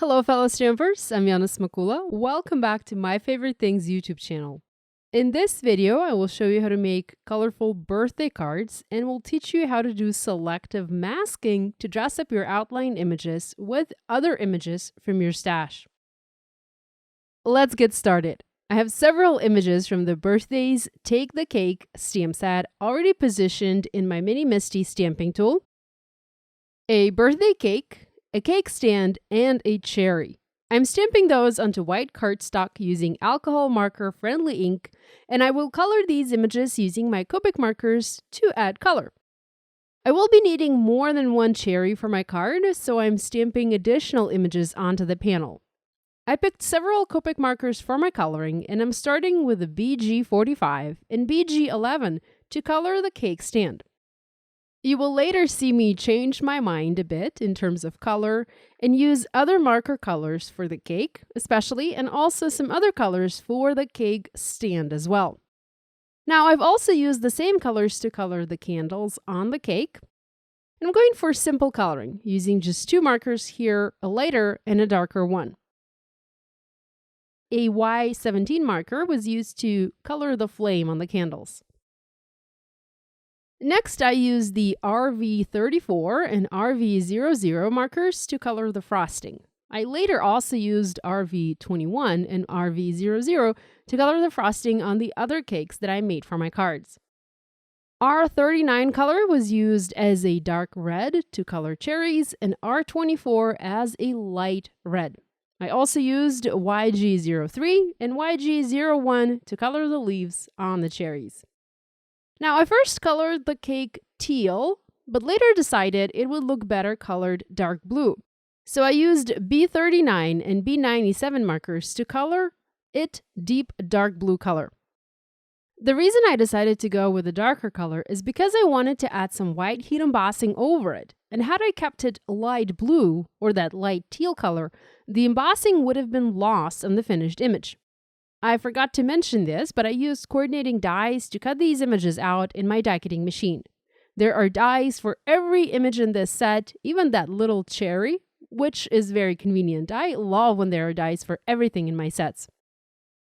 Hello fellow stampers, I'm Yana Smakula. Welcome back to My Favorite Things YouTube channel. In this video, I will show you how to make colorful birthday cards and will teach you how to do selective masking to dress up your outline images with other images from your stash. Let's get started. I have several images from the Birthdays Take the Cake stamp set already positioned in my Mini MISTI stamping tool, a birthday cake, a cake stand, and a cherry. I'm stamping those onto white cardstock using alcohol marker friendly ink, and I will color these images using my Copic markers to add color. I will be needing more than one cherry for my card, so I'm stamping additional images onto the panel. I picked several Copic markers for my coloring, and I'm starting with a BG45 and BG11 to color the cake stand. You will later see me change my mind a bit in terms of color and use other marker colors for the cake, especially, and also some other colors for the cake stand as well. Now, I've also used the same colors to color the candles on the cake. And I'm going for simple coloring, using just two markers here, a lighter and a darker one. A Y17 marker was used to color the flame on the candles. Next, I used the RV34 and RV00 markers to color the frosting. I later also used RV21 and RV00 to color the frosting on the other cakes that I made for my cards. R39 color was used as a dark red to color cherries and R24 as a light red. I also used YG03 and YG01 to color the leaves on the cherries. Now, I first colored the cake teal, but later decided it would look better colored dark blue. So I used B39 and B97 markers to color it deep dark blue color. The reason I decided to go with a darker color is because I wanted to add some white heat embossing over it. And had I kept it light blue, or that light teal color, the embossing would have been lost on the finished image. I forgot to mention this, but I used coordinating dies to cut these images out in my die cutting machine. There are dies for every image in this set, even that little cherry, which is very convenient. I love when there are dies for everything in my sets.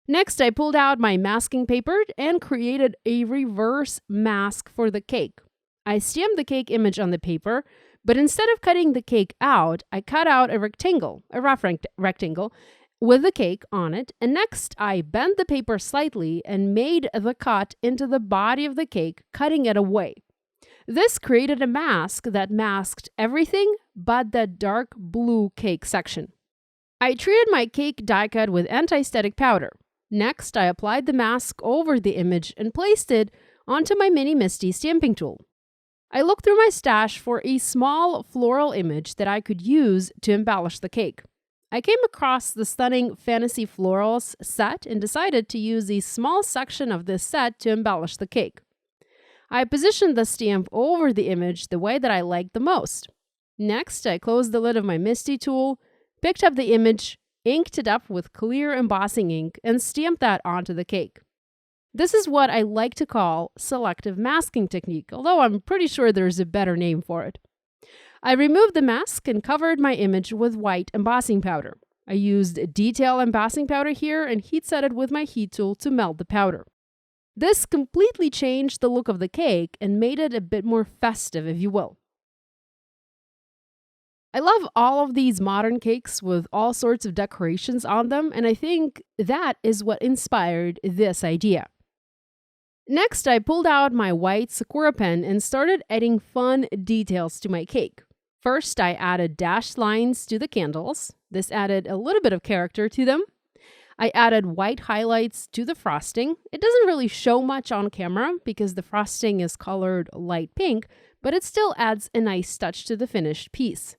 Next, I pulled out my masking paper and created a reverse mask for the cake. I stamped the cake image on the paper, but instead of cutting the cake out, I cut out a rectangle, a rough rectangle, with the cake on it, and next I bent the paper slightly and made the cut into the body of the cake, cutting it away. This created a mask that masked everything but the dark blue cake section. I treated my cake die cut with anti-static powder. Next, I applied the mask over the image and placed it onto my Mini MISTI stamping tool. I looked through my stash for a small floral image that I could use to embellish the cake. I came across the stunning Fantasy Florals set and decided to use a small section of this set to embellish the cake. I positioned the stamp over the image the way that I liked the most. Next, I closed the lid of my MISTI tool, picked up the image, inked it up with clear embossing ink, and stamped that onto the cake. This is what I like to call selective masking technique, although I'm pretty sure there's a better name for it. I removed the mask and covered my image with white embossing powder. I used detail embossing powder here and heat set it with my heat tool to melt the powder. This completely changed the look of the cake and made it a bit more festive, if you will. I love all of these modern cakes with all sorts of decorations on them, and I think that is what inspired this idea. Next, I pulled out my white Sakura pen and started adding fun details to my cake. First, I added dashed lines to the candles. This added a little bit of character to them. I added white highlights to the frosting. It doesn't really show much on camera because the frosting is colored light pink, but it still adds a nice touch to the finished piece.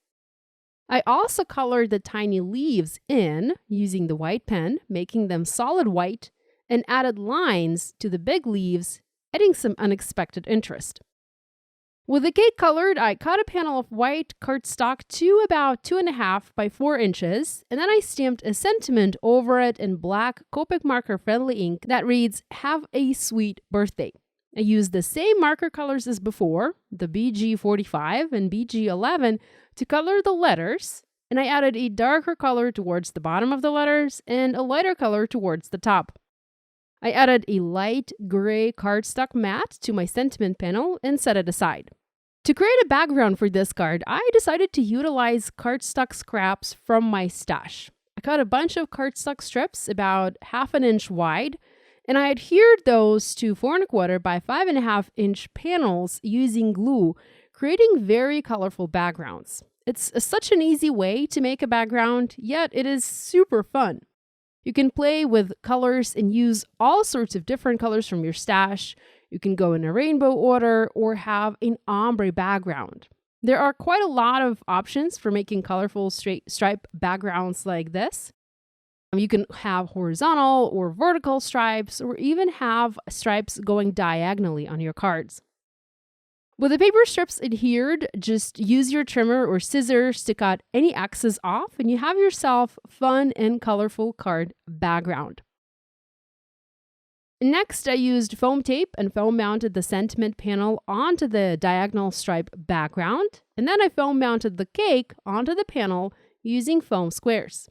I also colored the tiny leaves in using the white pen, making them solid white, and added lines to the big leaves, adding some unexpected interest. With the cake colored, I cut a panel of white cardstock to about 2.5 by 4 inches, and then I stamped a sentiment over it in black Copic marker friendly ink that reads, "Have a sweet birthday." I used the same marker colors as before, the BG45 and BG11, to color the letters, and I added a darker color towards the bottom of the letters and a lighter color towards the top. I added a light gray cardstock mat to my sentiment panel and set it aside. To create a background for this card, I decided to utilize cardstock scraps from my stash. I cut a bunch of cardstock strips about 1/2 inch wide, and I adhered those to 4 1/4 by 5 1/2 inch panels using glue, creating very colorful backgrounds. It's such an easy way to make a background, yet it is super fun. You can play with colors and use all sorts of different colors from your stash. You can go in a rainbow order or have an ombre background. There are quite a lot of options for making colorful straight stripe backgrounds like this. You can have horizontal or vertical stripes, or even have stripes going diagonally on your cards. With the paper strips adhered, just use your trimmer or scissors to cut any excess off, and you have yourself fun and colorful card background. Next, I used foam tape and foam mounted the sentiment panel onto the diagonal stripe background, and then I foam mounted the cake onto the panel using foam squares.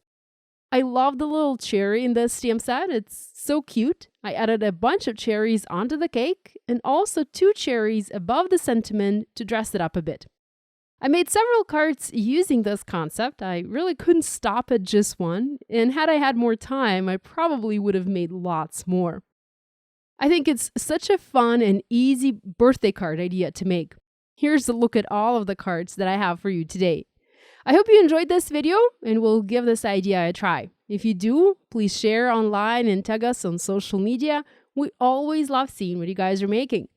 I love the little cherry in this stamp set. It's so cute. I added a bunch of cherries onto the cake and also 2 cherries above the sentiment to dress it up a bit. I made several cards using this concept. I really couldn't stop at just one, and had I had more time, I probably would have made lots more. I think it's such a fun and easy birthday card idea to make. Here's a look at all of the cards that I have for you today. I hope you enjoyed this video and will give this idea a try. If you do, please share online and tag us on social media. We always love seeing what you guys are making.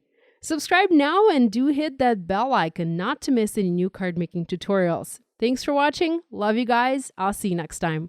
Subscribe now and do hit that bell icon not to miss any new card making tutorials. Thanks for watching. Love you guys. I'll see you next time.